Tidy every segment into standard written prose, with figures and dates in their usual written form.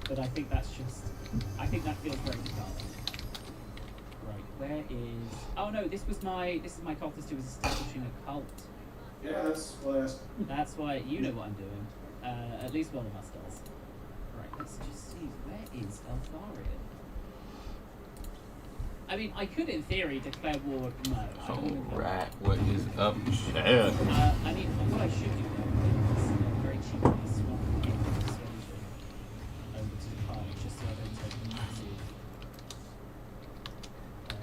but I think that's just. I think that feels very Dakar. Right, where is? Oh no, this is my cultist who was establishing a cult. Yeah, that's what I asked. That's why you know what I'm doing. At least one of us does. Right, let's just see, where is Eltharion? I mean, I could in theory declare war. No, I don't. Alright, what is up, chat? I mean, what I should do though is very cheaply swap in persuasion over to the pile, just so I don't take massive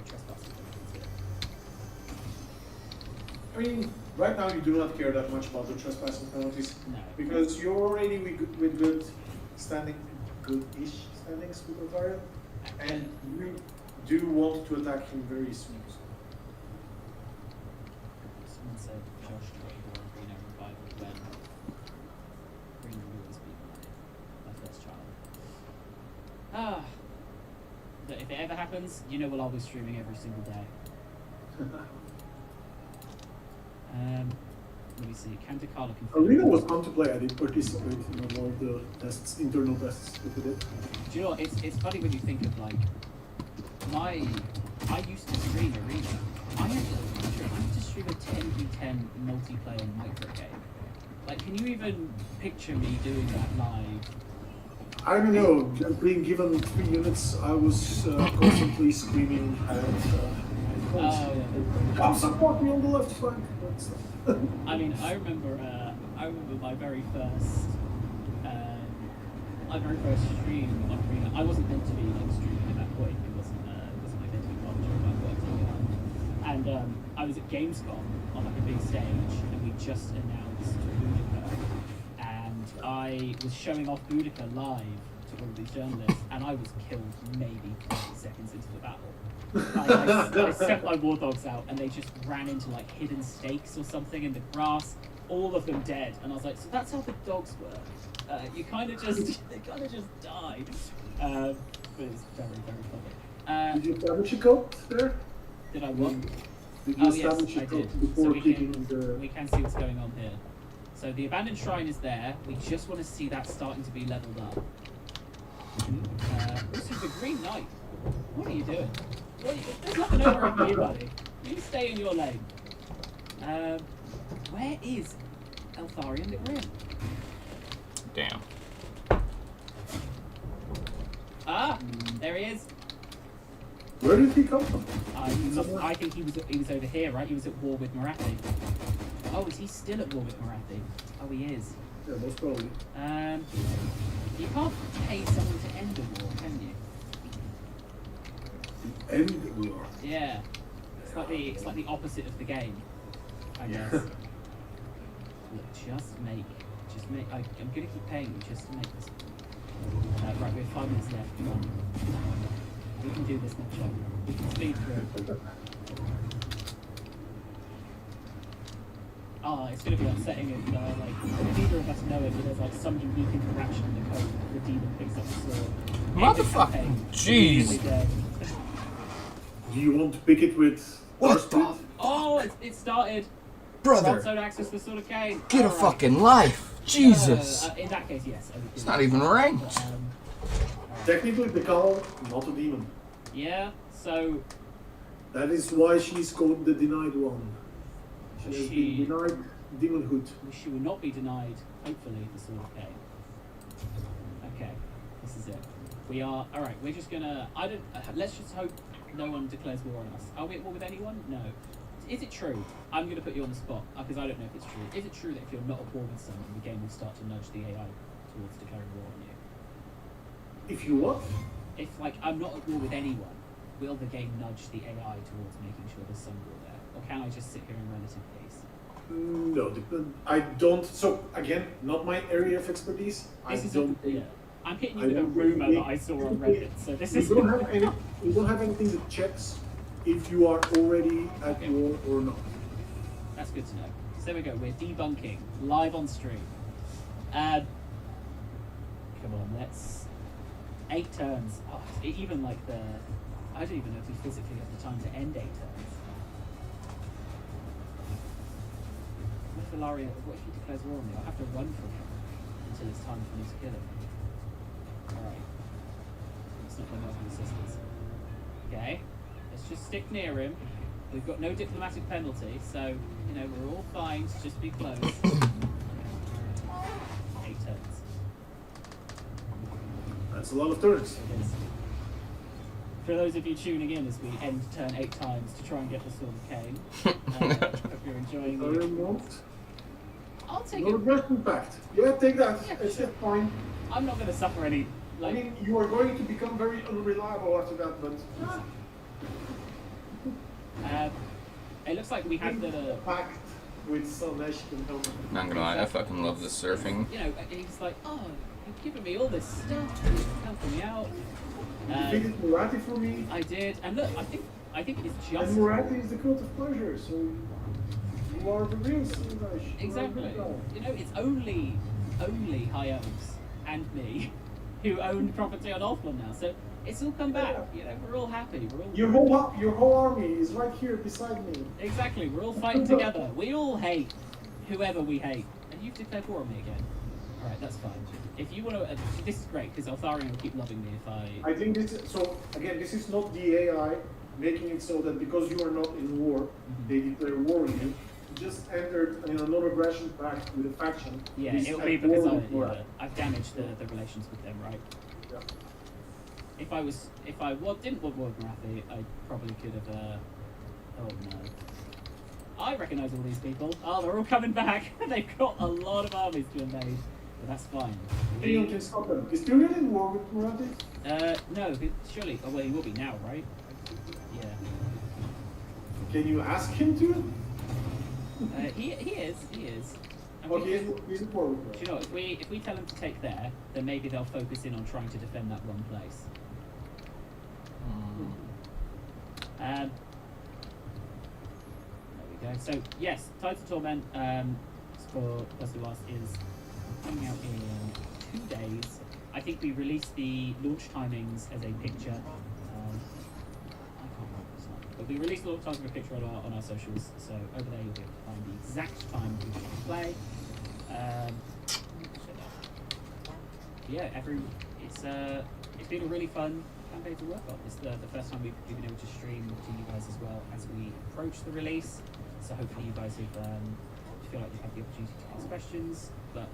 trespassing penalties here. I mean, right now you do not care that much about the trespassing penalties. No. Because you're already with good standing, good-ish standings with Eltharion, and you do want to attack him very soon. Someone said Josh Trade or Green Arrow Revival when Green will always be my first child. But if it ever happens, you know we'll all be streaming every single day. Let me see. Counter Carla can. Arena was fun to play. I did participate in all of the tests, internal tests that we did. Do you know what? It's funny when you think of like I used to stream Arena. I used to stream a 10v10 multiplayer micro game. Like, can you even picture me doing that live? I don't know. Being given 3 units, I was constantly screaming at. Come support me on the left flank. I mean, I remember my very first stream on Arena. I wasn't meant to be like streaming at that point. It wasn't like meant to be published or about work and I was at Gamescom on like a big stage, and we just announced Boudica, and I was showing off Boudica live to all of these journalists, and I was killed maybe 20 seconds into the battle. I sent my war dogs out, and they just ran into like hidden stakes or something in the grass. All of them dead, and I was like, so that's how the dogs work. They kind of just die. But it's very, very funny. Did you establish a code there? Did I what? Did you establish a code before so clicking we can see what's going on here. So the abandoned shrine is there. We just want to see that starting to be leveled up. This is the Green Knight. What are you doing? There's nothing over on you, buddy. You stay in your lane. Where is Eltharion that we're in? Damn. Ah, there he is. Where did he come from? I think he was over here, right? He was at war with Marathi. Oh, is he still at war with Marathi? Oh, he is. Yeah, most probably. You can't pay someone to end a war, can you? End the war. Yeah. It's like the opposite of the game, I guess. Look, just make. I'm gonna keep paying you just to make this. Right, we have 5 minutes left. Come on. We can do this much longer. We can speed through. It's gonna be upsetting if neither of us know it, but there's like some unique interaction in the code. The demon picks up the sword. Motherfucker! Jeez. Do you want to pick it with? What the? Oh, it started. Brother. Broadsword access the Sword of Cain. Get a fucking life. Jesus. In that case, yes. It's not even ranked. Technically, the call, not a demon. Yeah, so. That is why she's called the denied one. She has been denied demonhood. She will not be denied, hopefully, the Sword of Cain. Okay, this is it. We are. Alright, we're just gonna. Let's just hope no one declares war on us. Are we at war with anyone? No. Is it true? I'm going to put you on the spot because I don't know if it's true. Is it true that if you're not at war with someone, the game will start to nudge the AI towards declaring war on you? If you what? If I'm not at war with anyone, will the game nudge the AI towards making sure there's some war there, or can I just sit here in relative peace? No, I don't. So again, not my area of expertise. I'm hitting you with a rumor that I saw on Reddit. So this is. We don't have anything that checks if you are already at war or not. That's good to know. So there we go. We're debunking live on stream. Come on, let's 8 turns. Oh, even I don't even know if we physically have the time to end 8 turns. What if he declares war on me? I'll have to run from him until it's time for me to kill him. Alright. Let's not bring over the sisters. Okay. Let's just stick near him. We've got no diplomatic penalty, so, you know, we're all fine to just be close. 8 turns. That's a lot of turns. It is. For those of you tuning in as we end turn 8 times to try and get the Sword of Cain, hope you're enjoying the... I'll take Not a it. breath pact. Yeah, take that. Yeah, It's sure. fine. I'm not going to suffer any, I like... mean, you are going to become very unreliable after that, but it looks like we have the... pact with Slanesh can help. Not gonna lie, I fucking love this surfing. You know, he's like, oh, you've given me all this stuff, helping me out. You defeated Murati for me, I did, and look, I think it's just... and Murati is the cult of pleasure, so you are the real Slanesh. Exactly. You know, it's only High Elves and me who own property on Ulfland now, so it's all come back. You know, we're all happy. We're all Your whole army is right here beside me. exactly. We're all fighting together. We all hate whoever we hate, and you've declared war on me again. All right, that's fine. If you want to, this is great because Altharion will keep loving me if I. I think this is, so again, this is not the AI making it so that because you are not in war, they declare war on you. You just entered in a non-aggression pact with a faction. Yeah, This it'll is be at because war with Murati. I've damaged the relations with them, right? Yeah. If I didn't want war with Marathi, I probably could have. Oh no. I recognise all these people. Oh, they're all coming back. They've got a lot of armies to invade, but that's fine. Anyone can stop them. Is Tyrion in war with Murati? No, surely. Oh well, he will be now, right? Yeah. Can you ask him to? He is. And Oh, we- he's in war with Do Murati. you know, if we tell them to take there, then maybe they'll focus in on trying to defend that one place. There we go. So yes, Tides of Torment for Plus is coming out in 2 days. I think we released the launch timings as a picture. I can't remember this one, but we released the launch timings as a picture on our socials. So over there you'll be able to find the exact time we can play. Yeah, it's been a really fun campaign to work on. It's the first time we've been able to stream to you guys as well as we approach the release. So hopefully you guys have feel like you've had the opportunity to ask questions. But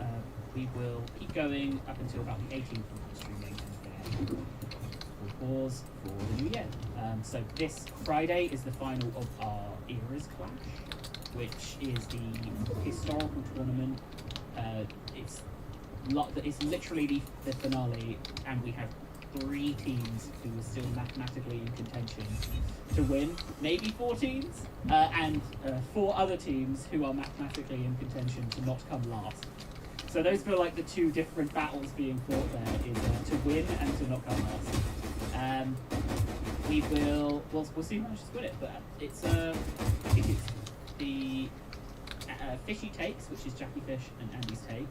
we will keep going up until about the 18th of streaming, and then we'll pause for the new year. So this Friday is the final of our Eras Clash, which is the historical tournament. It's literally the finale, and we have 3 teams who are still mathematically in contention to win, maybe 4 teams, and 4 other teams who are mathematically in contention to not come last. So those feel like the 2 different battles being fought there is to win and to not come last. We'll see who manages to win it, but I think it's the Fishy Takes, which is Jackie Fish and Andy's take,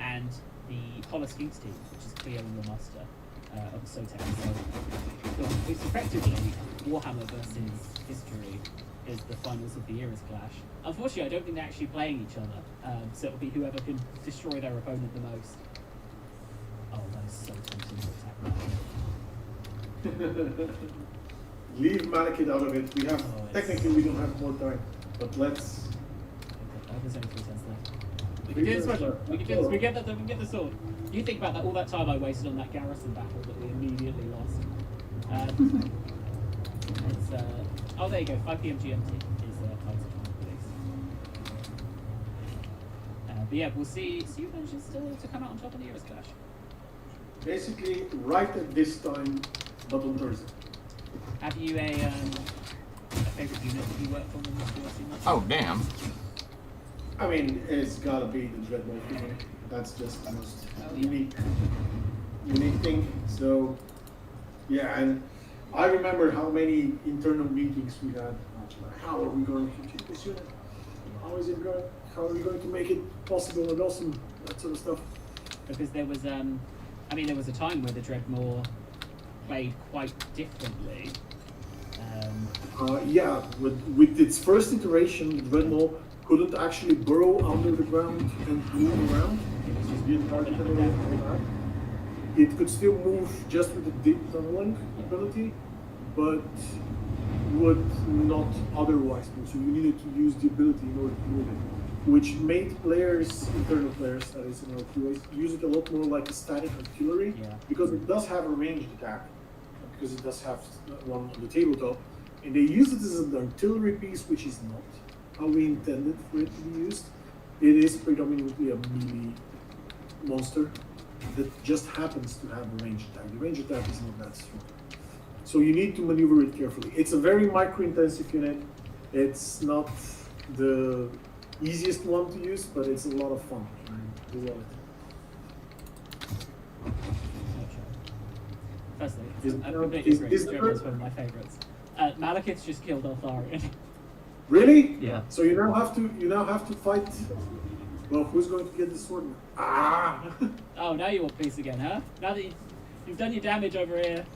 and the Holoskinks team, which is Cleo and Remaster of Sotek. So it's effectively Warhammer versus History is the finals of the Eras Clash. Unfortunately, I don't think they're actually playing each other, so it'll be whoever can destroy their opponent the most. Oh, that is so tempting to attack. Leave Malekith out of it. We have technically we don't have more time, but let's. There's only 3 turns left. We can do this one. We can do this. We can get the sword. You think about that. All that time I wasted on that garrison battle that we immediately lost. It's oh, there you go. 5 p.m. GMT is Tides of Torment release. But yeah, we'll see who manages to come out on top of the Eras Clash. Basically, right at this time, but on Thursday. Have you a favorite unit that you worked on in this DLC? Oh, damn. I mean, it's gotta be the Dreadnought unit. That's just the most unique thing. So, yeah, and I remember how many internal meetings we had. How are we going to keep this unit? How is it going? How are we going to make it possible and awesome? That sort of stuff. Because there was there was a time where the Dreadmore played quite differently. Yeah, with its first iteration, the Dreadnought couldn't actually burrow under the ground and move around. It was just Being targeted and all that. it could still move just with the deep tunneling ability, but would not otherwise move. So you needed to use the ability in order to move it, which made players, internal players, that is in LQAs, use it a lot more like a static artillery, because it does have a ranged attack, because it does have one on the tabletop, and they use it as an artillery piece, which is not how we intended for it to be used. It is predominantly a melee monster that just happens to have a ranged attack. The ranged attack is not that strong. So you need to maneuver it carefully. It's a very micro-intensive unit. It's not the easiest one to use, but it's a lot of fun. I love it. Firstly, Is- I completely agree. is the Dribble is first- one of my favourites. Malekith's just killed Eltharion. Really? Yeah. So you now have to fight. Well, who's going to get the sword? Ah! Oh, now you want peace again, huh? Now that you've done your damage over here.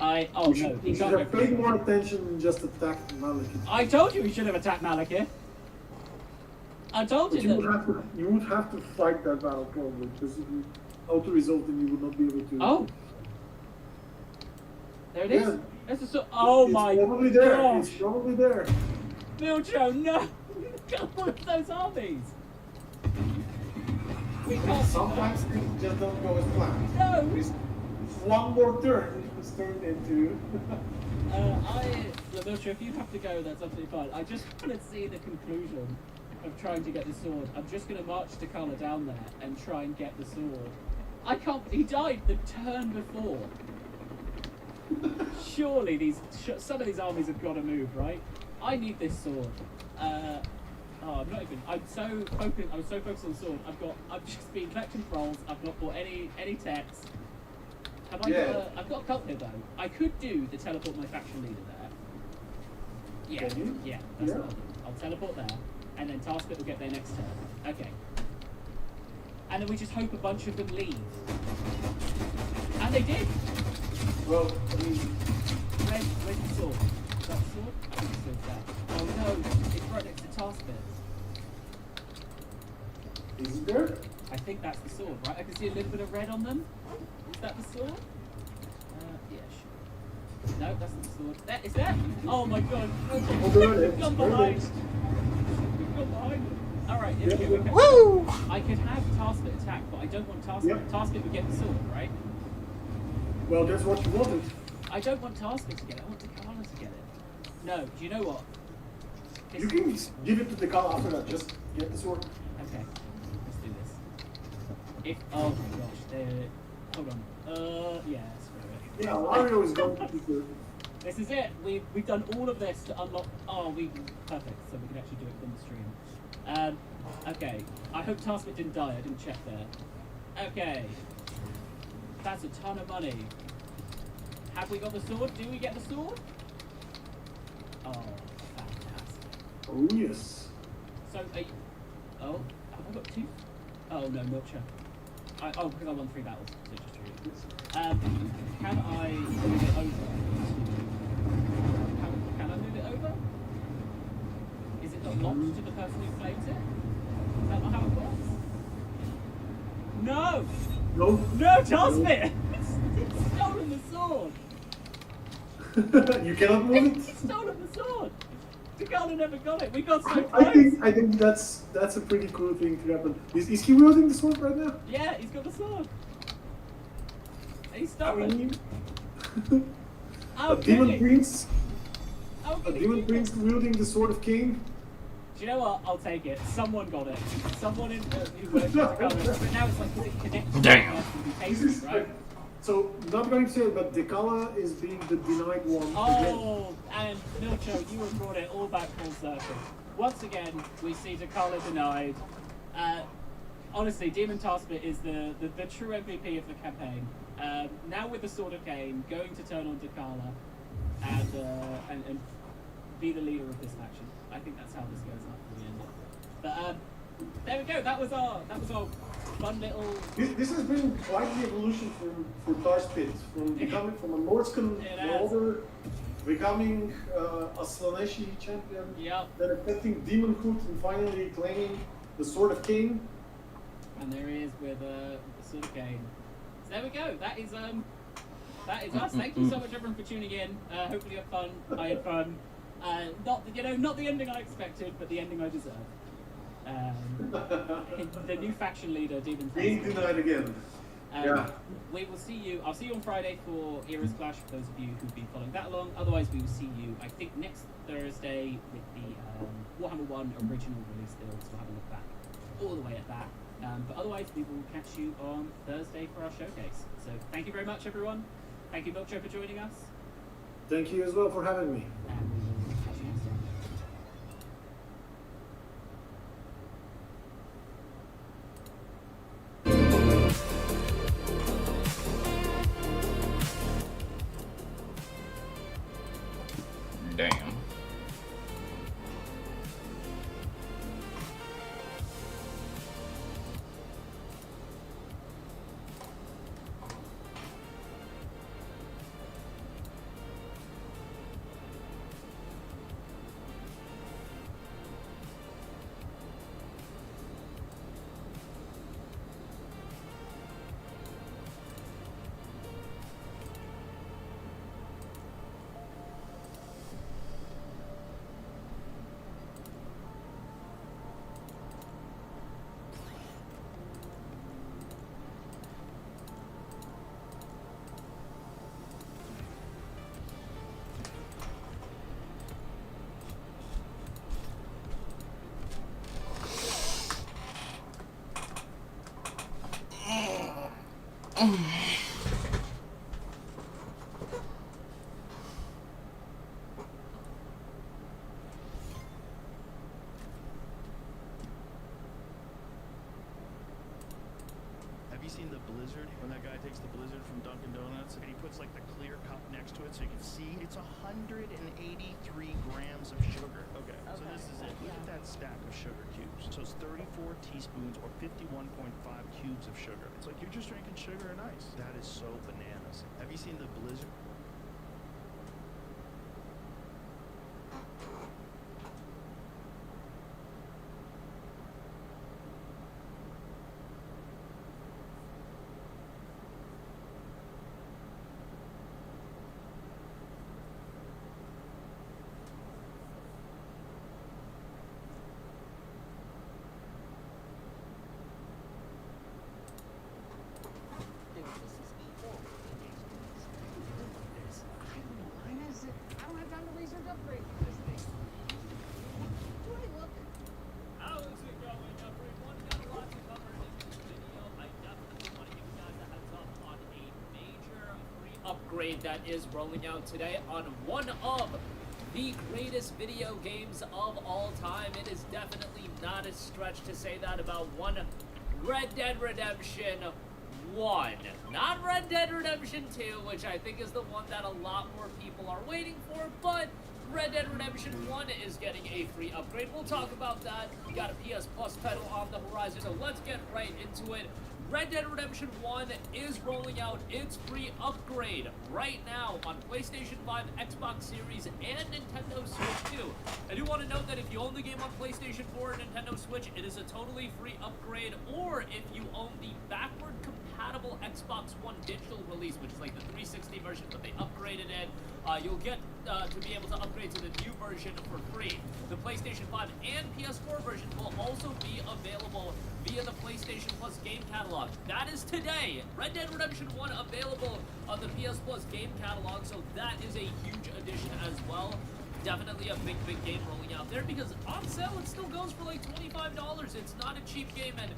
Oh you no, should, he you should can't have go paid through. more attention than just attack Malekith. I told you he should have attacked Malekith. I told But you that. you would have to fight that battle probably, because if you auto-resolve, then you would not be able to. Oh. There it is. Yeah. That's a so. Oh It's my probably there. gosh. It's probably there. Milcho, no! All of those armies! We can't. Sometimes things just don't go as planned. No! It's one more turn, it's turned into. Milcho, if you have to go, that's absolutely fine. I just want to see the conclusion of trying to get the sword. I'm just going to march Takala down there and try and get the sword. I can't. He died the turn before. Surely some of these armies have got to move, right? I need this sword. I'm not even. I'm so focused. I was so focused on the sword. I've just been collecting trolls. I've not bought any text. Have I Yeah. got? I've got a cult here though. I could do the teleport my faction leader there. Yeah. Can you? Yeah. That's Yeah. what I'll do. I'll teleport there, and then Taskbit will get their next turn. Okay. And then we just hope a bunch of them leave. And they did. Well, I mean, Where's the sword? Is that the sword? I think the sword's there. Oh no, it's right next to Taskbit. is it there? I think that's the sword, right? I can see a little bit of red on them. Is that the sword? Yeah, sure. No, that's not the sword. There, is that? Oh my god. Oh, there it is. We've gone There it behind. is. We've gone behind them. Alright, here we Yeah. go. Okay. Woo! I could have Taskbit attack, but I don't want Taskbit. Yep. Taskbit would get the sword, right? Well, that's what you wanted. I don't want Taskbit to get it. I want Takala to get it. No, do you know what? This- You can give it to the Kala after that. Just get the sword. Okay, let's do this. Oh my gosh, hold on. Yeah, screw it. Yeah, Mario is going to be good. This is it. We've done all of this to unlock. Perfect. So we can actually do it on the stream. Okay. I hope Taskbit didn't die. I didn't check there. Okay. That's a ton of money. Have we got the sword? Do we get the sword? Oh, fantastic. Oh yes. So, have I got two? Oh no, Milcher. Because I won 3 battles, so just 3. Can I move it over? Can I move it over? Is it not locked to the person who claims it? Is that not how it works? No! No. No, Taskbit! It's stolen the sword! You cannot move It's it. stolen the sword! Takala never got it. We got so close. I think that's a pretty cool thing to happen. Is he wielding the sword right now? Yeah, he's got the sword. And he's I stolen. mean, How a could demon he? prince, How a could he demon keep prince it? wielding the sword of Cain. Do you know what? I'll take it. Someone got it. Someone who works for Takala. But now it's like, is it connected Damn. to the person who This takes is it, right? So, not going to say it, but Dekala is being the denied one. again. Oh, and Milcho, you have brought it all back full circle. Once again, we see Takala denied. Honestly, Demon Taskbit is the true MVP of the campaign. Now with the Sword of Cain, going to turn on Takala and be the leader of this faction. I think that's how this goes after we end it. But there we go. That was our fun little. This has been quite the evolution for Tarspit, from becoming from a Nordscan It has. warrior, becoming a Slaneshi champion, Yep. then accepting demonhood and finally claiming the Sword of Cain. And there he is with the Sword of Cain. there we go. That is us. Thank you so much, everyone, for tuning in. Hopefully you had fun. I had fun. Not the ending I expected, but the ending I deserve. The new faction leader, Demon. Being denied again. Yeah. We will see you. I'll see you on Friday for Era's Clash. For those of you who've been following that along. Otherwise, we will see you. I think next Thursday with the Warhammer 1 original release builds. We'll have a look back all the way at that. But otherwise, we will catch you on Thursday for our showcase. So thank you very much, everyone. Thank you, Milkcho, for joining us. Thank you as well for having me. And we will catch you next time. Damn. Have you seen the blizzard? When that guy takes the blizzard from Dunkin' Donuts and he puts like the clear cup next to it so you can see it's 183 grams of sugar. Okay, so this is it. Look at that stack of sugar cubes. So it's 34 teaspoons or 51.5 cubes of sugar. It's like you're just drinking sugar and ice. That is so bananas. Have you seen the blizzard? Upgrade that is rolling out today on one of the greatest video games of all time. It is definitely not a stretch to say that about one Red Dead Redemption 1. Not Red Dead Redemption 2, which I think is the one that a lot more people are waiting for, but Red Dead Redemption 1 is getting a free upgrade. We'll talk about that. We got a PS Plus title on the horizon, so let's get right into it. Red Dead Redemption 1 is rolling out its free upgrade right now on PlayStation 5, Xbox Series, and Nintendo Switch 2. I do want to note that if you own the game on PlayStation 4 and Nintendo Switch, it is a totally free upgrade, or if you own the backward compatible Xbox One digital release, which is like the 360 version, but they upgraded it, you'll get to be able to upgrade to the new version for free. The PlayStation 5 and PS4 version will also be available via the PlayStation Plus game catalog. That is today. Red Dead Redemption 1 available on the PS Plus game catalog, so that is a huge addition as well. Definitely a big game rolling out there, because on sale it still goes for like $25. It's not a cheap game, and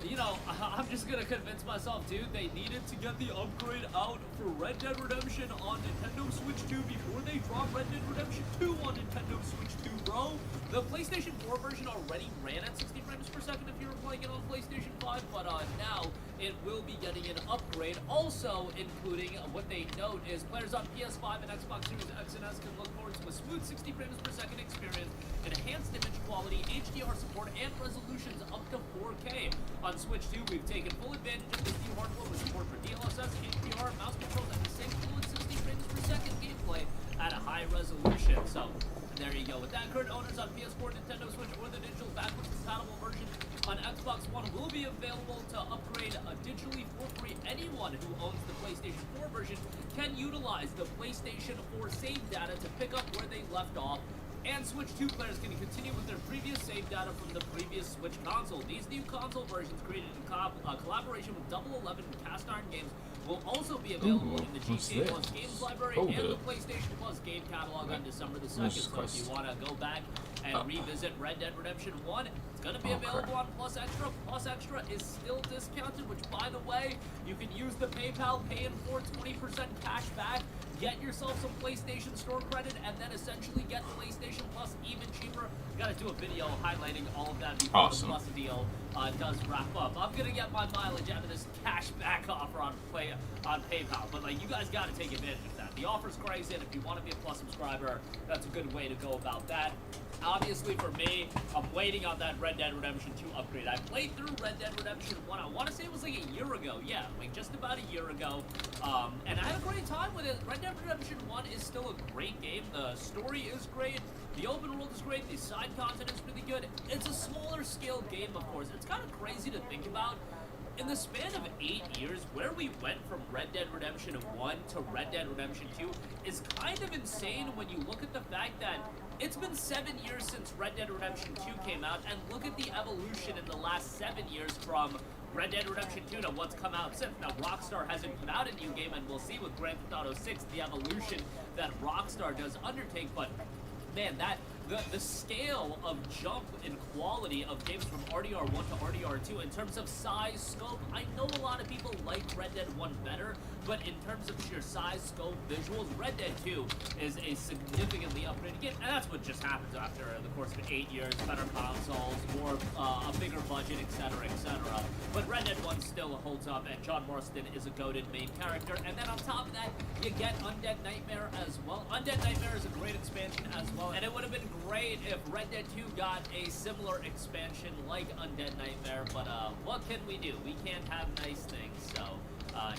you know, I'm just gonna convince myself, dude, they needed to get the upgrade out for Red Dead Redemption on Nintendo Switch 2 before they drop Red Dead Redemption 2 on Nintendo Switch 2, bro. The PlayStation 4 version already ran at 60 frames per second if you were playing it on PlayStation 5, but now it will be getting an upgrade. Also, including what they note is players on PS5 and Xbox Series X and S can look forward to a smooth 60 frames per second experience, enhanced image quality, HDR support, and resolutions up to 4K. On Switch 2, we've taken full advantage of this new hardware with support for DLSS, HDR, mouse controls, and the same fluid 60 frames per second gameplay at a high resolution. So, there you go. With that, current owners on PS4, Nintendo Switch, or the digital backwards compatible version on Xbox Xbox One will be available to upgrade digitally for free. Anyone who owns the PlayStation 4 version can utilize the PlayStation 4 save data to pick up where they left off, and Switch 2 players can continue with their previous save data from the previous Switch console. These new console versions, created in collaboration with Double 11 and Cast Iron Games, will also be available in the GTA Plus Games Library and the PlayStation Plus Game Catalog on December the 2nd. So if you want to go back and revisit Red Dead Redemption 1, it's going to be available on Plus Extra. Plus Extra is still discounted, which, by the way, you can use the PayPal, pay in for 20% cash back, get yourself some PlayStation Store credit, and then essentially get PlayStation Plus even cheaper. Got to do a video highlighting all of that before the Plus deal does wrap up. I'm gonna get my mileage out of this cash back offer on PayPal, but like, you guys got to take advantage of that. The offer's crazy, and if you want to be a Plus subscriber, that's a good way to go about that. Obviously, for me, I'm waiting on that Red Dead Redemption 2 upgrade. I played through Red Dead Redemption 1. I want to say it was like a year ago. Yeah, like just about a year ago. And I had a great time with it. Red Dead Redemption 1 is still a great game. The story is great. The open world is great. The side content is really good. It's a smaller scale game, of course. It's kind of crazy to think about. In the span of 8 years, where we went from Red Dead Redemption 1 to Red Dead Redemption 2 is kind of insane when you look at the fact that it's been 7 years since Red Dead Redemption 2 came out, and look at the evolution in the last 7 years from Red Dead Redemption 2 to what's come out since. Now, Rockstar hasn't put out a new game, and we'll see with Grand Theft Auto 6 the evolution that Rockstar does undertake, but man, the scale of jump in quality of games from RDR1 to RDR2 in terms of size, scope, I know a lot of people like Red Dead 1 better, but in terms of sheer size, scope, visuals, Red Dead 2 is a significantly upgraded game, and that's what just happens after the course of 8 years, better consoles, more, a bigger budget, etc., etc. But Red Dead 1 still holds up, and John Marston is a goated main character, and then on top of that, you get Undead Nightmare as well. Undead Nightmare is a great expansion as well, and it would have been great if Red Dead 2 got a similar expansion like Undead Nightmare, but what can we do? We can't have nice things, so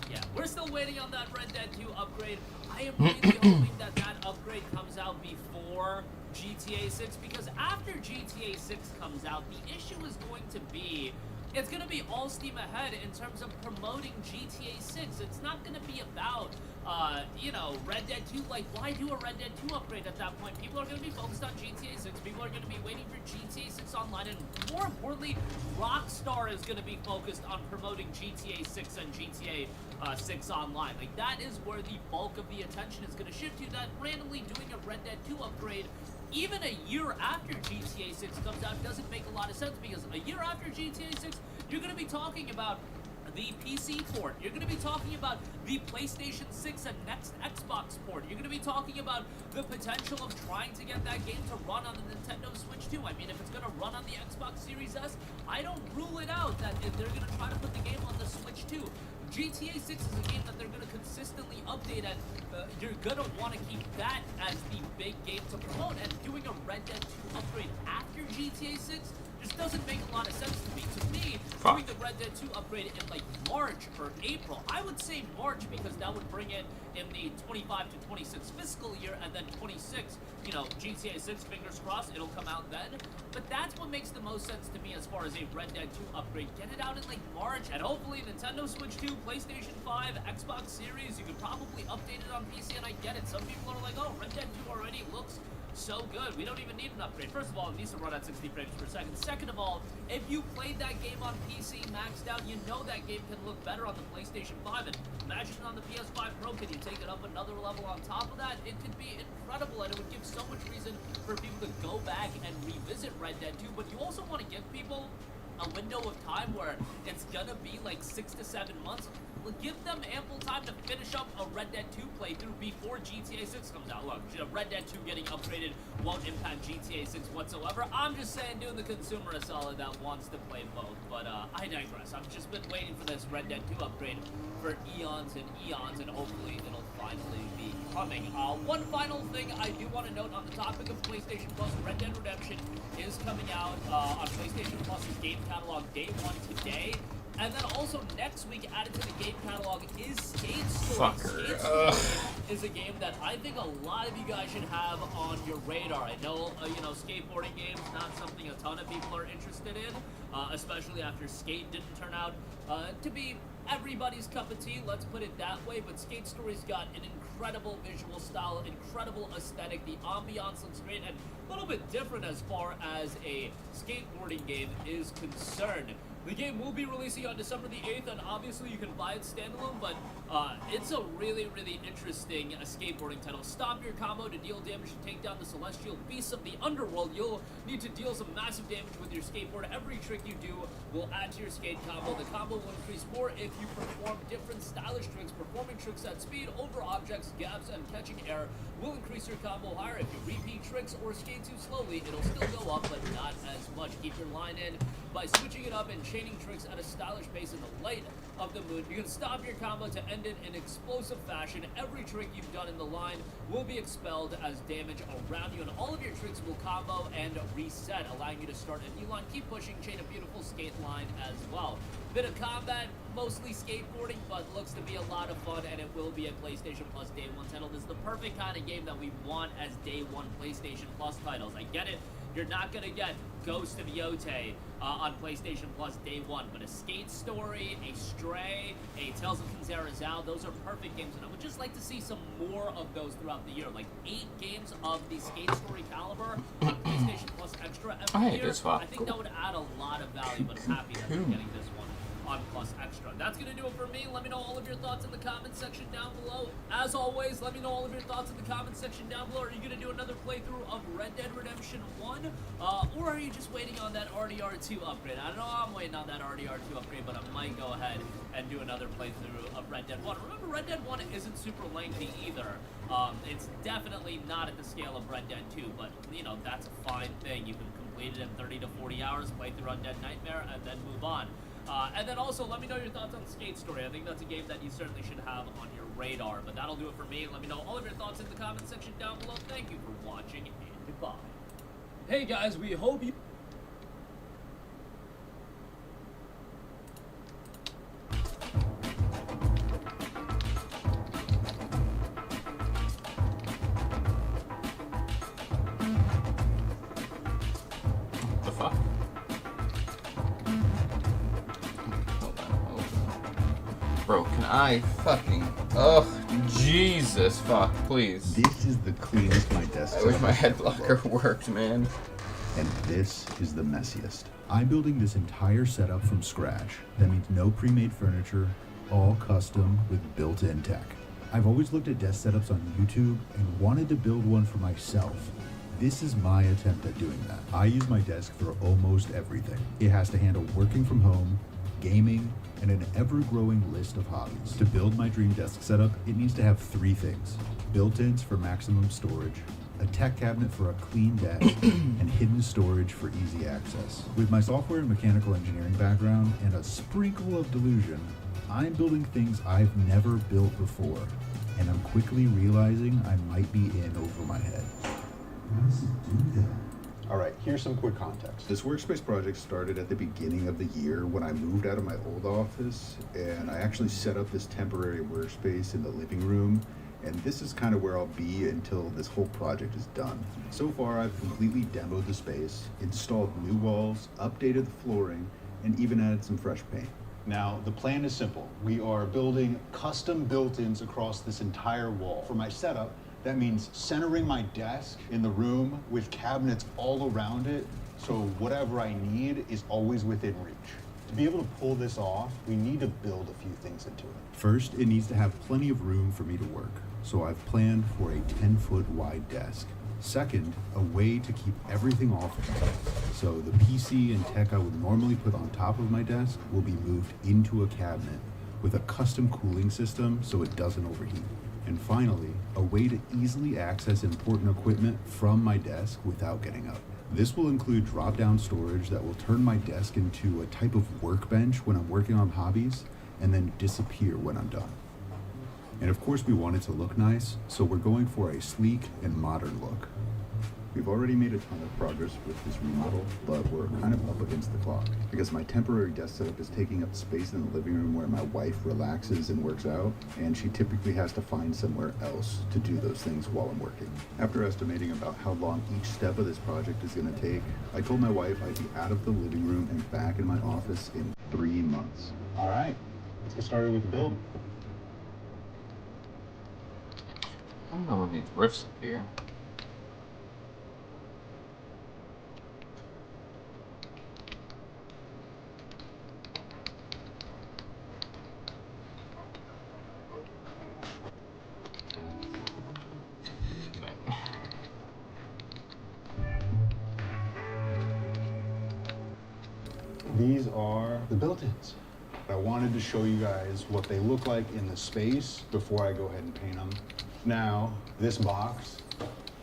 yeah, we're still waiting on that Red Dead 2 upgrade. I am really hoping that that upgrade comes out before GTA 6, because after GTA 6 comes out, the issue is going to be, it's going to be all steam ahead in terms of promoting GTA 6. It's not going to be about, you know, Red Dead 2. Like, why do a Red Dead 2 upgrade at that point? People are going to be focused on GTA 6. People are going to be waiting for GTA 6 Online. And more importantly, Rockstar is going to be focused on promoting GTA 6 and GTA 6 Online. Like, that is where the bulk of the attention is going to shift to. That randomly doing a Red Dead 2 upgrade even a year after GTA 6 comes out doesn't make a lot of sense, because a year after GTA 6, you're going to be talking about the PC port. You're going to be talking about the PlayStation 6 and next Xbox port. You're going to be talking about the potential of trying to get that game to run on the Nintendo Switch 2. I mean, if it's going to run on the Xbox Series S, I don't rule it out that if they're going to try to put the game on the Switch 2. GTA 6 is a game that they're going to consistently update, and you're going to want to keep that as the big game to promote, and doing a Red Dead 2 upgrade after GTA 6 just doesn't make a lot of sense to me. To me, doing the Red Dead 2 upgrade in like March or April, I would say March, because that would bring it in the 25 to 26 fiscal year, and then 26, you know, GTA 6, fingers crossed, it'll come out then. But that's what makes the most sense to me as far as a Red Dead 2 upgrade. Get it out in like March, and hopefully Nintendo Switch 2, PlayStation 5, Xbox Series, you could probably update it on PC, and I get it. Some people are like, oh, Red Dead 2 already looks so good, we don't even need an upgrade. First of all, it needs to run at 60 frames per second. Second of all, if you played that game on PC maxed out, you know that game can look better on the PlayStation 5, and imagine on the PS5 Pro, can you take it up another level on top of that? It could be incredible, and it would give so much reason for people to go back and revisit Red Dead 2, but you also want to give people a window of time where it's gonna be like 6 to 7 months. Give them ample time to finish up a Red Dead 2 playthrough before GTA 6 comes out. Look, Red Dead 2 getting upgraded won't impact GTA 6 whatsoever. I'm just saying, doing the consumer a solid that wants to play both. But I digress. I've just been waiting for this Red Dead 2 upgrade for eons and eons, and hopefully it'll finally be coming. One final thing I do want to note on the topic of PlayStation Plus, Red Dead Redemption is coming out on PlayStation Plus's game catalog day 1 today. And then also next week, added to the game catalog is Skate Story. Skate Story is a game that I think a lot of you guys should have on your radar. I know, you know, skateboarding games not something a ton of people are interested in, especially after Skate didn't turn out to be everybody's cup of tea, let's put it that way. But Skate Story's got an incredible visual style, incredible aesthetic. The ambiance looks great and a little bit different as far as a skateboarding game is concerned. The game will be releasing on December the 8th, and obviously you can buy it standalone, but it's a really, really interesting skateboarding title. Stop your combo to deal damage to take down the celestial beasts of the underworld. You'll need to deal some massive damage with your skateboard. Every trick you do will add to your skate combo. The combo will increase more if you perform different stylish tricks. Performing tricks at speed, over objects, gaps, and catching air will increase your combo higher. If you repeat tricks or skate too slowly, it'll still go up, but not as much. Keep your line in by switching it up and chaining tricks at a stylish pace in the light of the moon. You can stop your combo to end it in explosive fashion. Every trick you've done in the line will be expelled as damage around you, and all of your tricks will combo and reset, allowing you to start a new line. Keep pushing, chain a beautiful skate line as well. Bit of combat, mostly skateboarding, but looks to be a lot of fun, and it will be a PlayStation Plus Day 1 title. This is the perfect kind of game that we want as Day 1 PlayStation Plus titles. I get it. You're not going to get Ghost of Yote on PlayStation Plus Day 1, but a Skate Story, a Stray, a Tales of Kinzarazao, those are perfect games, and I would just like to see some more of those throughout the year, like 8 games of the Skate Story caliber on PlayStation Plus Extra every year. I think that would add a lot of value, but I'm happy that they're getting this one on Plus Extra. That's going to do it for me. Let me know all of your thoughts in the comment section down below. As always, let me know all of your thoughts in the comment section down below. Are you going to do another playthrough of Red Dead Redemption 1? Or are you just waiting on that RDR2 upgrade? I don't know, I'm waiting on that RDR2 upgrade, but I might go ahead and do another playthrough of Red Dead 1. Remember, Red Dead 1 isn't super lengthy either. It's definitely not at the scale of Red Dead 2, but, you know, that's a fine thing. You can complete it in 30 to 40 hours, play through Undead Nightmare, and then move on. And then also, let me know your thoughts on Skate Story. I think that's a game that you certainly should have on your radar. But that'll do it for me. Let me know all of your thoughts in the comment section down below. Thank you for watching, and goodbye. Hey guys, we hope you... The fuck? Bro, can I fucking... Oh, Jesus, fuck, please. This is the cleanest my desk. I wish my head blocker worked, man. And this is the messiest. I'm building this entire setup from scratch. That means no pre-made furniture, all custom with built-in tech. I've always looked at desk setups on YouTube and wanted to build one for myself. This is my attempt at doing that. I use my desk for almost everything. It has to handle working from home, gaming, and an ever-growing list of hobbies. To build my dream desk setup, it needs to have 3 things: built-ins for maximum storage, a tech cabinet for a clean desk, and hidden storage for easy access. With my software and mechanical engineering background and a sprinkle of delusion, I'm building things I've never built before, and I'm quickly realizing I might be in over my head. How does it do that? All right, here's some quick context. This workspace project started at the beginning of the year when I moved out of my old office, and I actually set up this temporary workspace in the living room, and this is kind of where I'll be until this whole project is done. So far, I've completely demoed the space, installed new walls, updated the flooring, and even added some fresh paint. Now, the plan is simple. We are building custom built-ins across this entire wall. For my setup, that means centering my desk in the room with cabinets all around it, so whatever I need is always within reach. To be able to pull this off, we need to build a few things into it. First, it needs to have plenty of room for me to work, so I've planned for a 10-foot wide desk. Second, a way to keep everything off of it. So the PC and tech I would normally put on top of my desk will be moved into a cabinet with a custom cooling system so it doesn't overheat. And finally, a way to easily access important equipment from my desk without getting up. This will include drop-down storage that will turn my desk into a type of workbench when I'm working on hobbies and then disappear when I'm done. And of course we want it to look nice, so we're going for a sleek and modern look. We've already made a ton of progress with this remodel, but we're kind of up against the clock because my temporary desk setup is taking up space in the living room where my wife relaxes and works out, and she typically has to find somewhere else to do those things while I'm working. After estimating about how long each step of this project is going to take, I told my wife I'd be out of the living room and back in my office in 3 months. All right, let's get started with the build. I don't know what these riffs up here. These are the built-ins. I wanted to show you guys what they look like in the space before I go ahead and paint them. Now, this box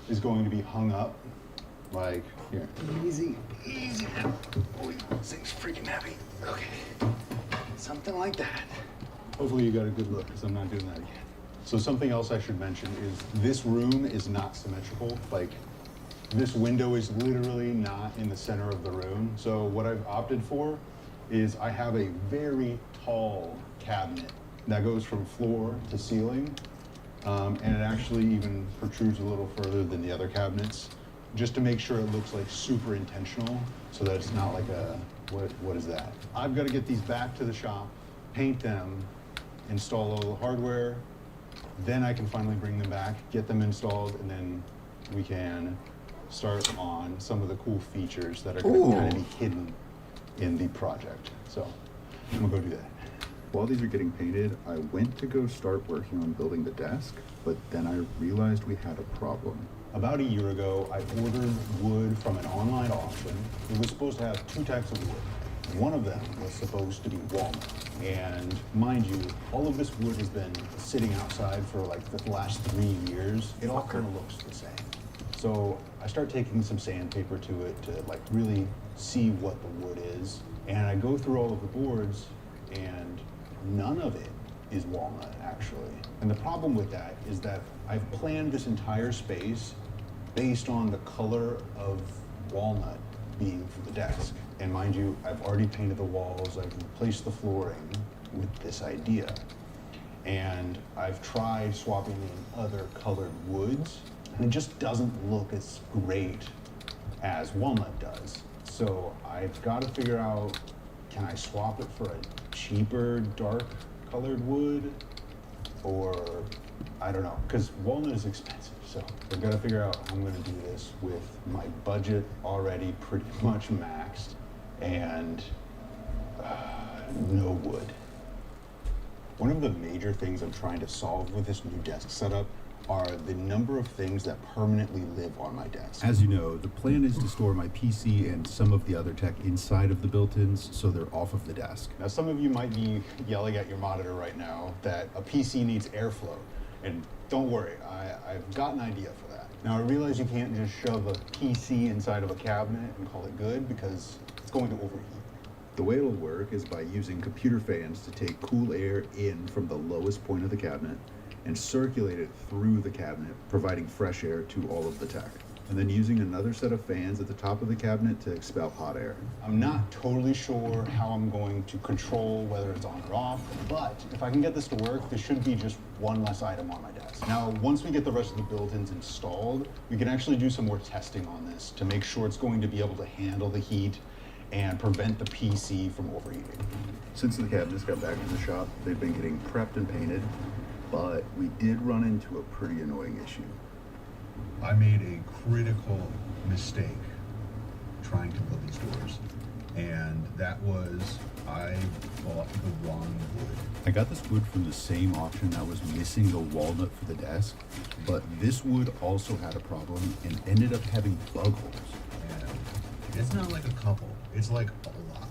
is going to be hung up like here. Easy, easy. Oh, this thing's freaking heavy. Okay, something like that. Hopefully you got a good look, because I'm not doing that again. So something else I should mention is this room is not symmetrical. Like, this window is literally not in the center of the room. So what I've opted for is I have a very tall cabinet that goes from floor to ceiling. And it actually even protrudes a little further than the other cabinets, just to make sure it looks like super intentional, so that it's not like a, what is that? I've got to get these back to the shop, paint them, install all the hardware, then I can finally bring them back, get them installed, and then we can start on some of the cool features that are going to kind of be hidden in the project. So I'm gonna go do that. While these are getting painted, I went to go start working on building the desk, but then I realized we had a problem. About a year ago, I ordered wood from an online auction. It was supposed to have 2 types of wood. One of them was supposed to be walnut. And mind you, all of this wood has been sitting outside for like the last 3 years. It all kind of looks the same. So I start taking some sandpaper to it to like really see what the wood is. And I go through all of the boards and none of it is walnut, actually. And the problem with that is that I've planned this entire space based on the color of walnut being for the desk. And mind you, I've already painted the walls, I've replaced the flooring with this idea. And I've tried swapping in other colored woods, and it just doesn't look as great as walnut does. So I've got to figure out, can I swap it for a cheaper, dark colored wood? Or, I don't know, because walnut is expensive. So I've got to figure out how I'm going to do this with my budget already pretty much maxed and no wood. One of the major things I'm trying to solve with this new desk setup are the number of things that permanently live on my desk. As you know, the plan is to store my PC and some of the other tech inside of the built-ins so they're off of the desk. Now, some of you might be yelling at your monitor right now that a PC needs airflow. And don't worry, I've got an idea for that. Now, I realize you can't just shove a PC inside of a cabinet and call it good because it's going to overheat. The way it'll work is by using computer fans to take cool air in from the lowest point of the cabinet and circulate it through the cabinet, providing fresh air to all of the tech. And then using another set of fans at the top of the cabinet to expel hot air. I'm not totally sure how I'm going to control whether it's on or off, but if I can get this to work, this should be just one less item on my desk. Now, once we get the rest of the built-ins installed, we can actually do some more testing on this to make sure it's going to be able to handle the heat and prevent the PC from overheating. Since the cabinets got back in the shop, they've been getting prepped and painted, but we did run into a pretty annoying issue. I made a critical mistake trying to build these doors, and that was I bought the wrong wood. I got this wood from the same auction that was missing the walnut for the desk, but this wood also had a problem and ended up having bug holes. And it's not like a couple, it's like a lot.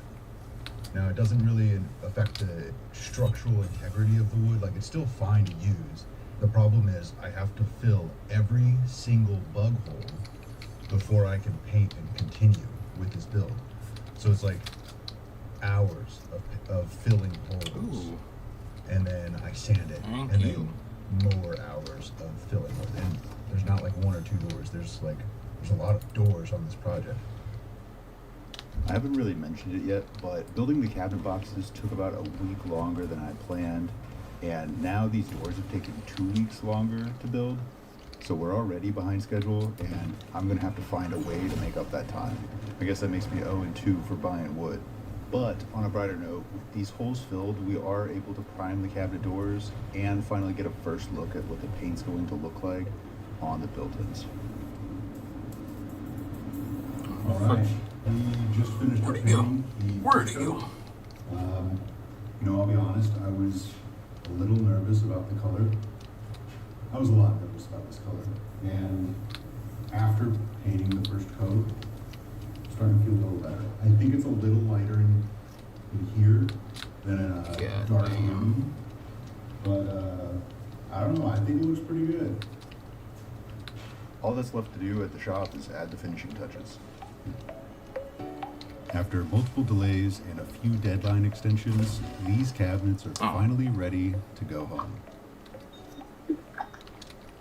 Now, it doesn't really affect the structural integrity of the wood, like it's still fine to use. The problem is I have to fill every single bug hole before I can paint and continue with this build. So it's like hours of filling holes. Ooh. And then I sand it. Thank and you. then more hours of filling holes. And there's not like 1 or 2 doors, there's like There's a lot of doors on this project. I haven't really mentioned it yet, but building the cabinet boxes took about a week longer than I planned, and now these doors have taken 2 weeks longer to build, so we're already behind schedule, and I'm gonna have to find a way to make up that time. I guess that makes me 0-2 for buying wood. But on a brighter note, with these holes filled, we are able to prime the cabinet doors and finally get a first look at what the paint's going to look like on the built-ins. All right. We just finished Where'd he go? painting the Where'd he go? I'll be honest, I was a little nervous about the color. I was a lot nervous about this color. And after painting the first coat, I'm starting to feel a little better. I think it's a little lighter in here than in a dark blue. But I don't know, I think it looks pretty good. All that's left to do at the shop is add the finishing touches. After multiple delays and a few deadline extensions, these cabinets are finally ready to go home.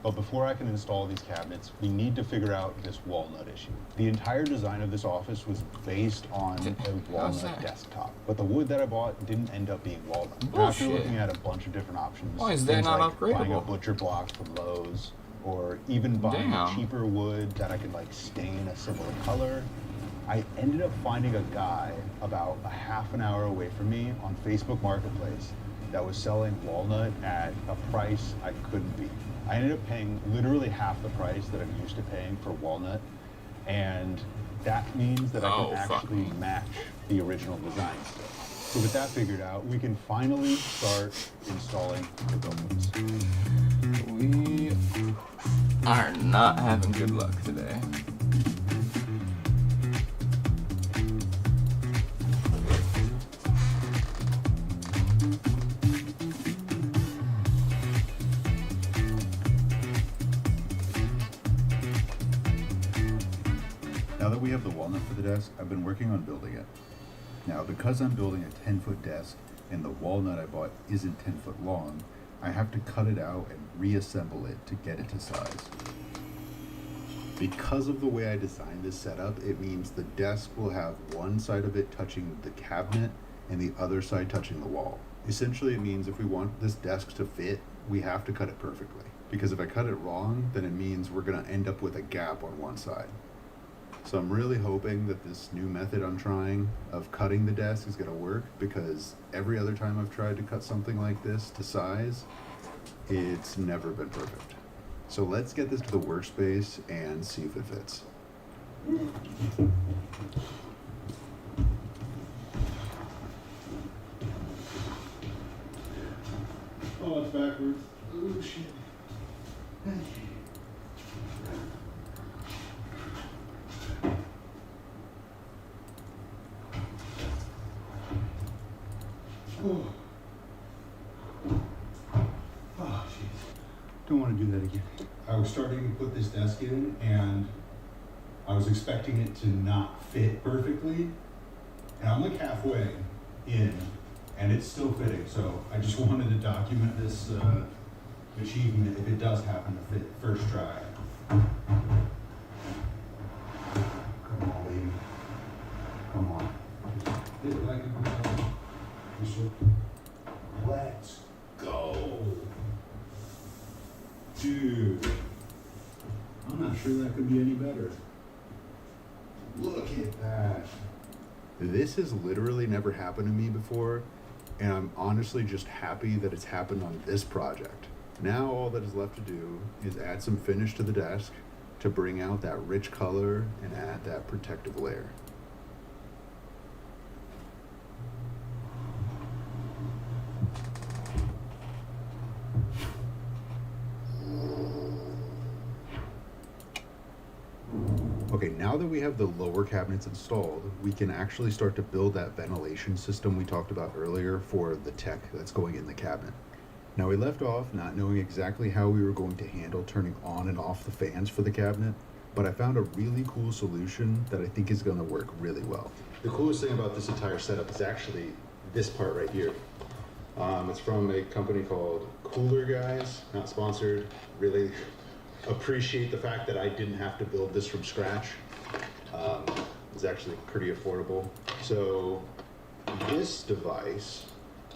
But before I can install these cabinets, we need to figure out this walnut issue. The entire design of this office was based on a walnut desktop, but the wood that I bought didn't end up being walnut. After looking at a bunch of different options, Why is that things not like buying a upgradable? butcher block from Lowe's, or even buying Damn. cheaper wood that I could like stain a similar color, I ended up finding a guy about a half an hour away from me on Facebook Marketplace that was selling walnut at a price I couldn't beat. I ended up paying literally half the price that I'm used to paying for walnut, and that means that I Oh, can fuck actually me. match the original design still. So with that figured out, we can finally start installing the buildings. We are not having good luck today. Now that we have the walnut for the desk, I've been working on building it. Now, because I'm building a 10-foot desk and the walnut I bought isn't 10 foot long, I have to cut it out and reassemble it to get it to size. Because of the way I designed this setup, it means the desk will have one side of it touching the cabinet and the other side touching the wall. Essentially, it means if we want this desk to fit, we have to cut it perfectly. Because if I cut it wrong, then it means we're gonna end up with a gap on one side. So I'm really hoping that this new method I'm trying of cutting the desk is gonna work, because every other time I've tried to cut something like this to size, it's never been perfect. So let's get this to the workspace and see if it fits. Oh, it's backwards. Oh, shit. Oh, jeez. Don't want to do that again. I was starting to put this desk in, and I was expecting it to not fit perfectly. And I'm like halfway in, and it's still fitting. So I just wanted to document this achievement if it does happen to fit first try. Come on, baby. Come on. Fit it like a good. Let's go. Dude, I'm not sure that could be any better. Look at that. This has literally never happened to me before, and I'm honestly just happy that it's happened on this project. Now all that is left to do is add some finish to the desk to bring out that rich color and add that protective layer. Okay, now that we have the lower cabinets installed, we can actually start to build that ventilation system we talked about earlier for the tech that's going in the cabinet. Now, we left off not knowing exactly how we were going to handle turning on and off the fans for the cabinet, but I found a really cool solution that I think is going to work really well. The coolest thing about this entire setup is actually this part right here. It's from a company called Cooler Guys, not sponsored, really appreciate the fact that I didn't have to build this from scratch. It's actually pretty affordable. So this device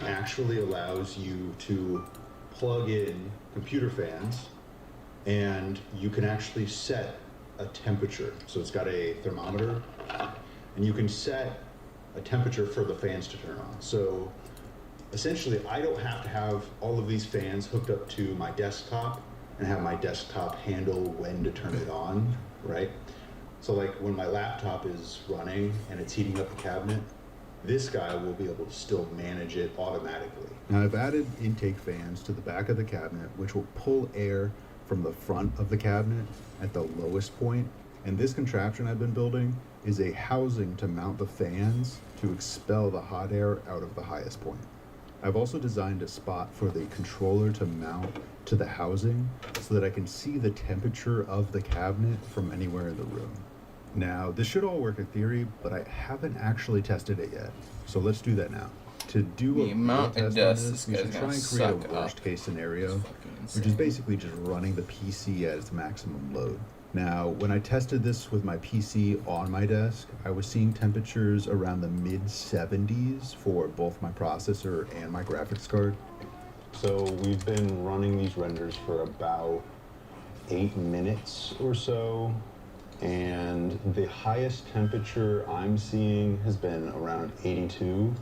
actually allows you to plug in computer fans, and you can actually set a temperature. So it's got a thermometer, and you can set a temperature for the fans to turn on. So essentially, I don't have to have all of these fans hooked up to my desktop and have my desktop handle when to turn it on, right? So like when my laptop is running and it's heating up the cabinet, this guy will be able to still manage it automatically. Now I've added intake fans to the back of the cabinet, which will pull air from the front of the cabinet at the lowest point. And this contraption I've been building is a housing to mount the fans to expel the hot air out of the highest point. I've also designed a spot for the controller to mount to the housing so that I can see the temperature of the cabinet from anywhere in the room. Now, this should all work in theory, but I haven't actually tested it yet. So let's do that now. To do a The amount real of test on dust this, this we guy's should try gonna and create suck a worst up case scenario, is fucking which is insane. basically just running the PC at its maximum load. Now, when I tested this with my PC on my desk, I was seeing temperatures around the mid-70s for both my processor and my graphics card. So we've been running these renders for about 8 minutes or so, and the highest temperature I'm seeing has been around 82,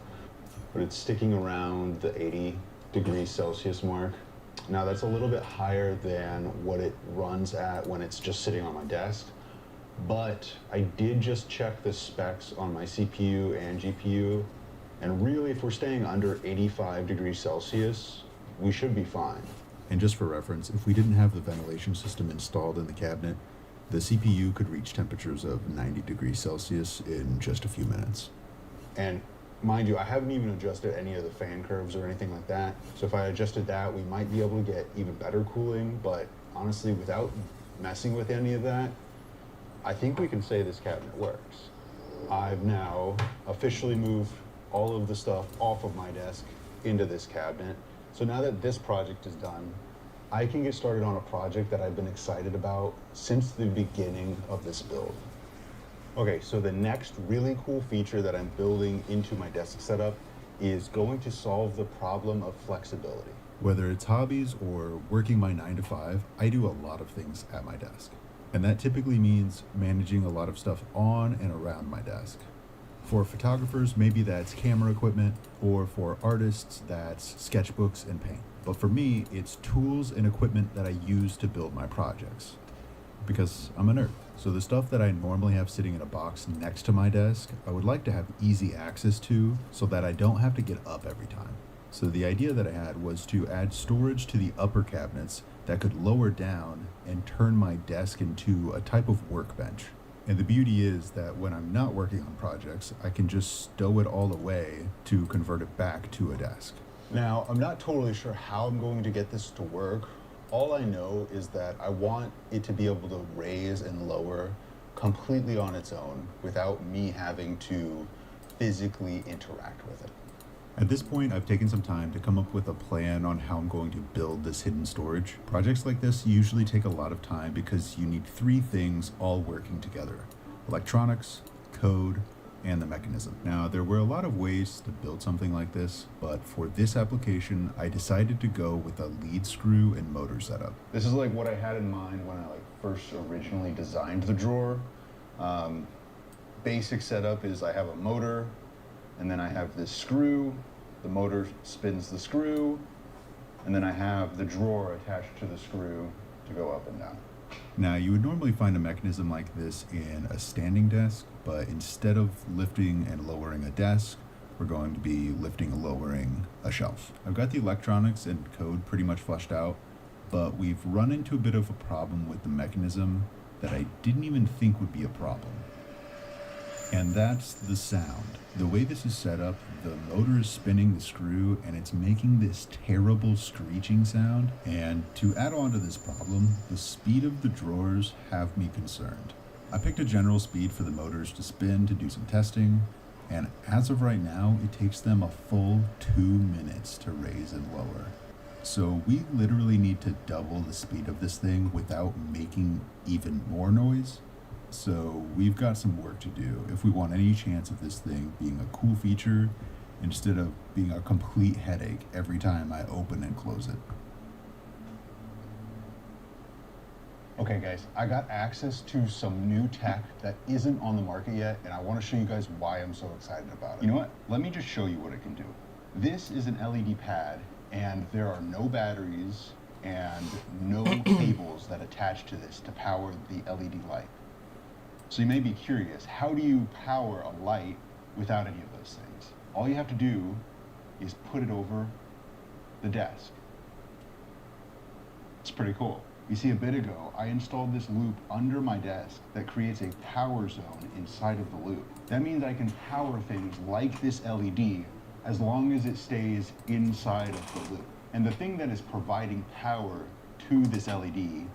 but it's sticking around the 80 degrees Celsius mark. Now that's a little bit higher than what it runs at when it's just sitting on my desk, but I did just check the specs on my CPU and GPU, and really if we're staying under 85 degrees Celsius, we should be fine. And just for reference, if we didn't have the ventilation system installed in the cabinet, the CPU could reach temperatures of 90 degrees Celsius in just a few minutes. And mind you, I haven't even adjusted any of the fan curves or anything like that. So if I adjusted that, we might be able to get even better cooling. But honestly, without messing with any of that, I think we can say this cabinet works. I've now officially moved all of the stuff off of my desk into this cabinet. So now that this project is done, I can get started on a project that I've been excited about since the beginning of this build. Okay, so the next really cool feature that I'm building into my desk setup is going to solve the problem of flexibility. Whether it's hobbies or working my 9 to 5, I do a lot of things at my desk. And that typically means managing a lot of stuff on and around my desk. For photographers, maybe that's camera equipment, or for artists, that's sketchbooks and paint. But for me, it's tools and equipment that I use to build my projects. Because I'm a nerd. So the stuff that I normally have sitting in a box next to my desk, I would like to have easy access to so that I don't have to get up every time. So the idea that I had was to add storage to the upper cabinets that could lower down and turn my desk into a type of workbench. And the beauty is that when I'm not working on projects, I can just stow it all away to convert it back to a desk. Now, I'm not totally sure how I'm going to get this to work. All I know is that I want it to be able to raise and lower completely on its own without me having to physically interact with it. At this point, I've taken some time to come up with a plan on how I'm going to build this hidden storage. Projects like this usually take a lot of time because you need 3 things all working together: electronics, code, and the mechanism. Now, there were a lot of ways to build something like this, but for this application, I decided to go with a lead screw and motor setup. This is like what I had in mind when I first originally designed the drawer. Basic setup is I have a motor, and then I have this screw, the motor spins the screw, and then I have the drawer attached to the screw to go up and down. Now, you would normally find a mechanism like this in a standing desk, but instead of lifting and lowering a desk, we're going to be lifting and lowering a shelf. I've got the electronics and code pretty much fleshed out, but we've run into a bit of a problem with the mechanism that I didn't even think would be a problem. And that's the sound. The way this is set up, the motor is spinning the screw and it's making this terrible screeching sound. And to add on to this problem, the speed of the drawers have me concerned. I picked a general speed for the motors to spin to do some testing, and as of right now, it takes them a full 2 minutes to raise and lower. So we literally need to double the speed of this thing without making even more noise. So we've got some work to do if we want any chance of this thing being a cool feature instead of being a complete headache every time I open and close it. Okay guys, I got access to some new tech that isn't on the market yet, and I want to show you guys why I'm so excited about it. You know what? Let me just show you what it can do. This is an LED pad, and there are no batteries and no cables that attach to this to power the LED light. So you may be curious, how do you power a light without any of those things? All you have to do is put it over the desk. It's pretty cool. You see, a bit ago, I installed this loop under my desk that creates a power zone inside of the loop. That means I can power things like this LED as long as it stays inside of the loop. And the thing that is providing power to this LED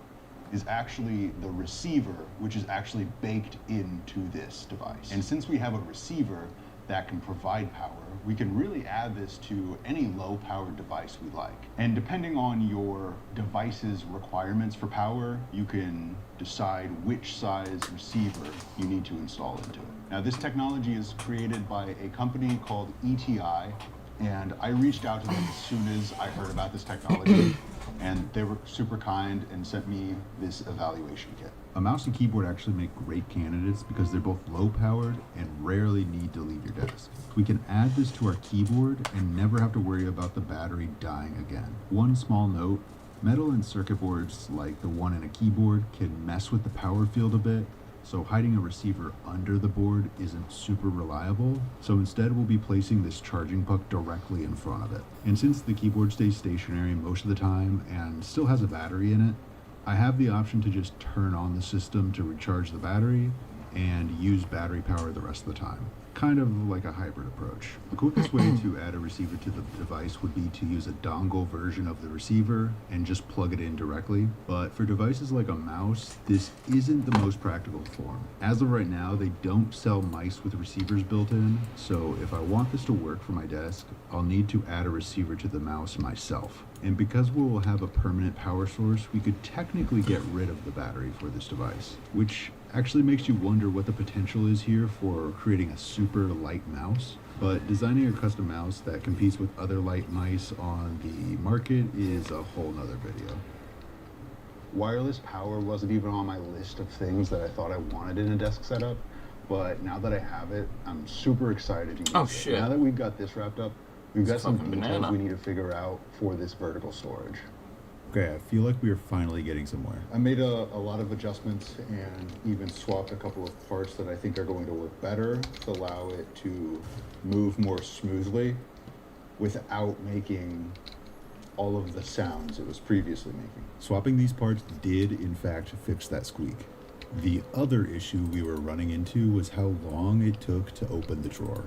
is actually the receiver, which is actually baked into this device. And since we have a receiver that can provide power, we can really add this to any low-powered device we like. And depending on your device's requirements for power, you can decide which size receiver you need to install into it. Now, this technology is created by a company called ETI, and I reached out to them as soon as I heard about this technology, and they were super kind and sent me this evaluation kit. A mouse and keyboard actually make great candidates because they're both low powered and rarely need to leave your desk. We can add this to our keyboard and never have to worry about the battery dying again. One small note, metal and circuit boards like the one in a keyboard can mess with the power field a bit, so hiding a receiver under the board isn't super reliable. So instead we'll be placing this charging puck directly in front of it. And since the keyboard stays stationary most of the time and still has a battery in it, I have the option to just turn on the system to recharge the battery and use battery power the rest of the time. Kind of like a hybrid approach. The quickest way to add a receiver to the device would be to use a dongle version of the receiver and just plug it in directly. But for devices like a mouse, this isn't the most practical form. As of right now, they don't sell mice with receivers built in, so if I want this to work for my desk, I'll need to add a receiver to the mouse myself. And because we will have a permanent power source, we could technically get rid of the battery for this device, which actually makes you wonder what the potential is here for creating a super light mouse. But designing a custom mouse that competes with other light mice on the market is a whole nother video. Wireless power wasn't even on my list of things that I thought I wanted in a desk setup, but now that I have it, I'm super excited to use Oh, it. shit. Now that we've got this wrapped up, we've got some fucking details banana. we need to figure out for this vertical storage. Okay, I feel like we are finally getting somewhere. I made a lot of adjustments and even swapped a couple of parts that I think are going to work better to allow it to move more smoothly without making all of the sounds it was previously making. Swapping these parts did in fact fix that squeak. The other issue we were running into was how long it took to open the drawer.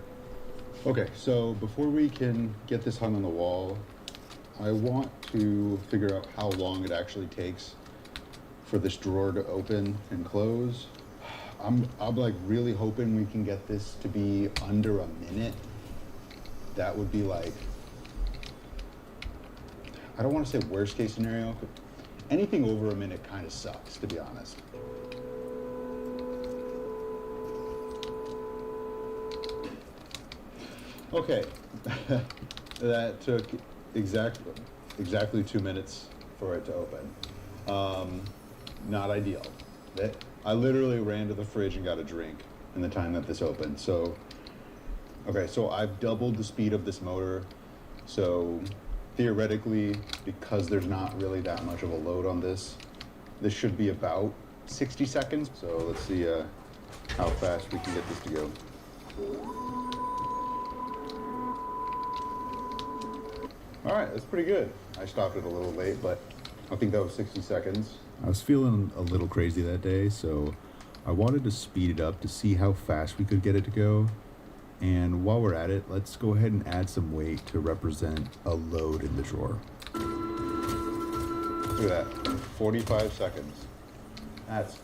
Okay, so before we can get this hung on the wall, I want to figure out how long it actually takes for this drawer to open and close. I'm like really hoping we can get this to be under a minute. That would be like, I don't want to say worst case scenario, but anything over a minute kind of sucks, to be honest. Okay, that took exactly 2 minutes for it to open. Not ideal. I literally ran to the fridge and got a drink in the time that this opened. So, okay, so I've doubled the speed of this motor. So theoretically, because there's not really that much of a load on this, this should be about 60 seconds. So let's see how fast we can get this to go. All right, that's pretty good. I stopped it a little late, but I think that was 60 seconds. I was feeling a little crazy that day, so I wanted to speed it up to see how fast we could get it to go. And while we're at it, let's go ahead and add some weight to represent a load in the drawer. Look at that, 45 seconds. That's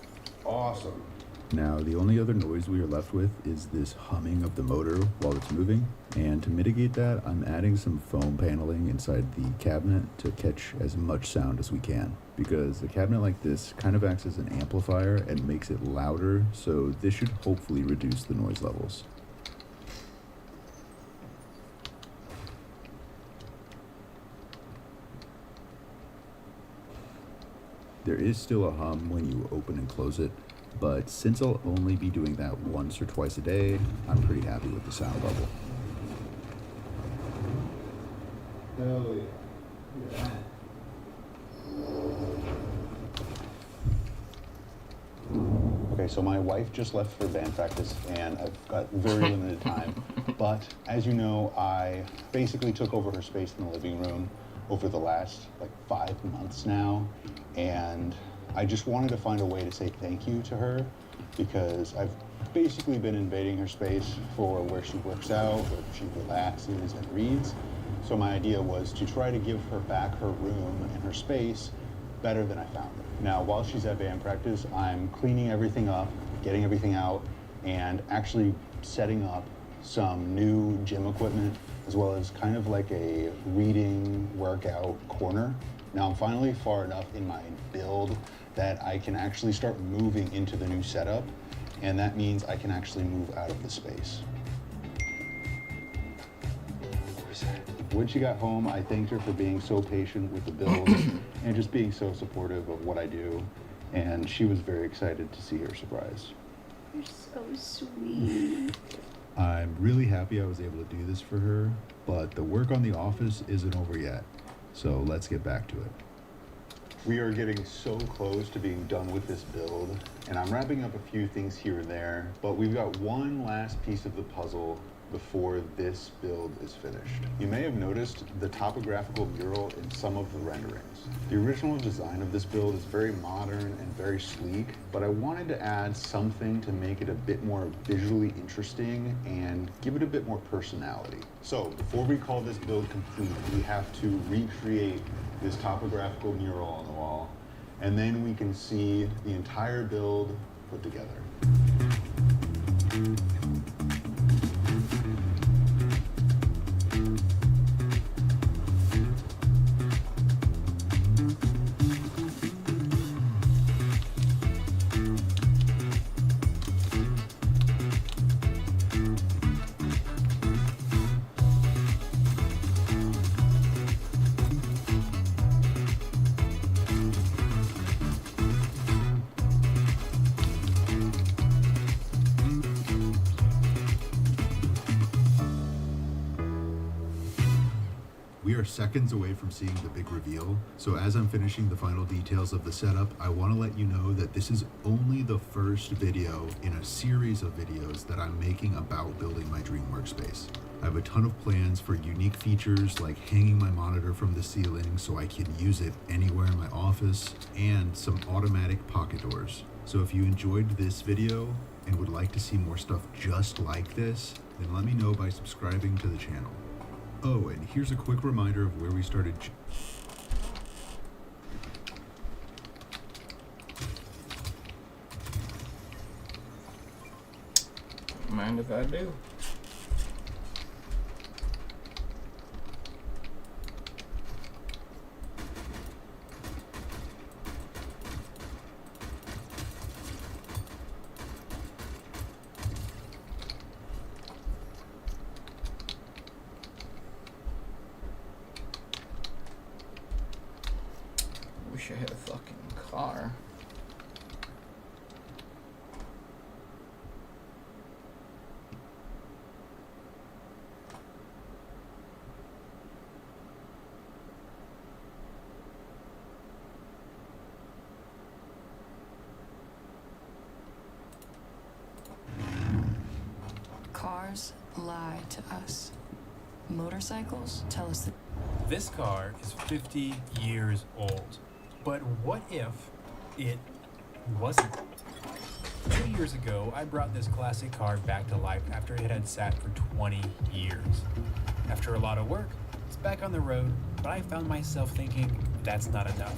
awesome. Now, the only other noise we are left with is this humming of the motor while it's moving, and to mitigate that, I'm adding some foam paneling inside the cabinet to catch as much sound as we can, because a cabinet like this kind of acts as an amplifier and makes it louder, so this should hopefully reduce the noise levels. There is still a hum when you open and close it, but since I'll only be doing that once or twice a day, I'm pretty happy with the sound level. Hell yeah. Okay, so my wife just left for band practice and I've got very limited time. But as you know, I basically took over her space in the living room over the last 5 months now. And I just wanted to find a way to say thank you to her, because I've basically been invading her space for where she works out, where she relaxes and reads. So my idea was to try to give her back her room and her space better than I found it. Now, while she's at band practice, I'm cleaning everything up, getting everything out, and actually setting up some new gym equipment, as well as kind of like a reading workout corner. Now I'm finally far enough in my build that I can actually start moving into the new setup, and that means I can actually move out of the space. When she got home, I thanked her for being so patient with the build and just being so supportive of what I do, and she was very excited to see her surprise. You're so sweet. I'm really happy I was able to do this for her, but the work on the office isn't over yet, so let's get back to it. We are getting so close to being done with this build, and I'm wrapping up a few things here and there, but we've got one last piece of the puzzle before this build is finished. You may have noticed the topographical mural in some of the renderings. The original design of this build is very modern and very sleek, but I wanted to add something to make it a bit more visually interesting and give it a bit more personality. So before we call this build complete, we have to recreate this topographical mural on the wall, and then we can see the entire build put together. We are seconds away from seeing the big reveal, so as I'm finishing the final details of the setup, I want to let you know that this is only the first video in a series of videos that I'm making about building my dream workspace. I have a ton of plans for unique features like hanging my monitor from the ceiling so I can use it anywhere in my office, and some automatic pocket doors. So if you enjoyed this video and would like to see more stuff just like this, then let me know by subscribing to the channel. Oh, and here's a quick reminder of where we started. Mind if I do? Wish I had a fucking car. Cars lie to us. Motorcycles tell us that. This car is 50 years old. But what if it wasn't? 2 years ago, I brought this classic car back to life after it had sat for 20 years. After a lot of work, it's back on the road, but I found myself thinking that's not enough.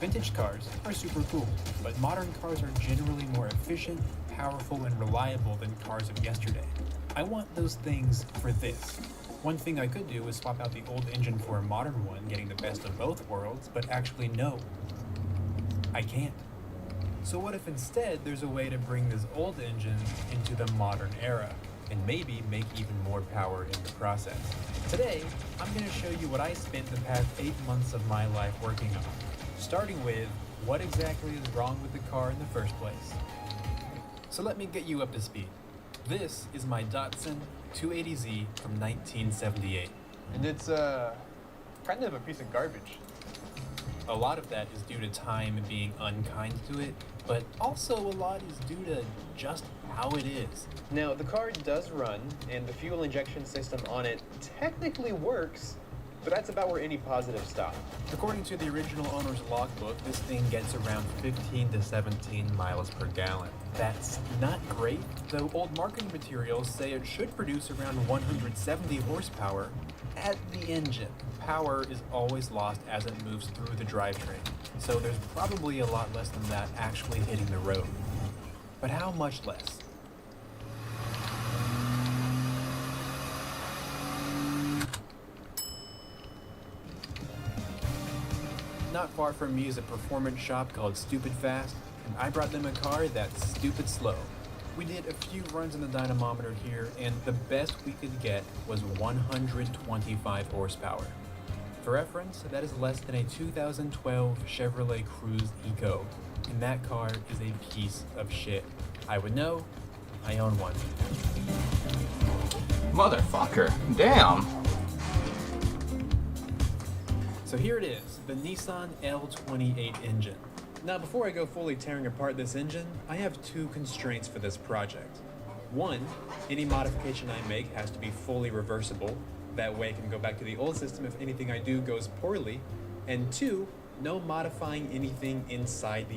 Vintage cars are super cool, but modern cars are generally more efficient, powerful, and reliable than cars of yesterday. I want those things for this. One thing I could do is swap out the old engine for a modern one, getting the best of both worlds, but actually no, I can't. So what if instead there's a way to bring this old engine into the modern era, and maybe make even more power in the process? Today, I'm going to show you what I spent the past 8 months of my life working on, starting with what exactly is wrong with the car in the first place. So let me get you up to speed. This is my Datsun 280Z from 1978. And it's, kind of a piece of garbage. A lot of that is due to time being unkind to it, but also a lot is due to just how it is. Now, the car does run, and the fuel injection system on it technically works, but that's about where any positives stop. According to the original owner's logbook, this thing gets around 15 to 17 miles per gallon. That's not great, though old marketing materials say it should produce around 170 horsepower at the engine. Power is always lost as it moves through the drivetrain, so there's probably a lot less than that actually hitting the road. But how much less? Not far from me is a performance shop called Stupid Fast, and I brought them a car that's stupid slow. We did a few runs on the dynamometer here, and the best we could get was 125 horsepower. For reference, that is less than a 2012 Chevrolet Cruze Eco, and that car is a piece of shit. I would know, I own one. Motherfucker. Damn. So here it is, the Nissan L28 engine. Now before I go fully tearing apart this engine, I have two constraints for this project. One, any modification I make has to be fully reversible. That way I can go back to the old system if anything I do goes poorly. And two, no modifying anything inside the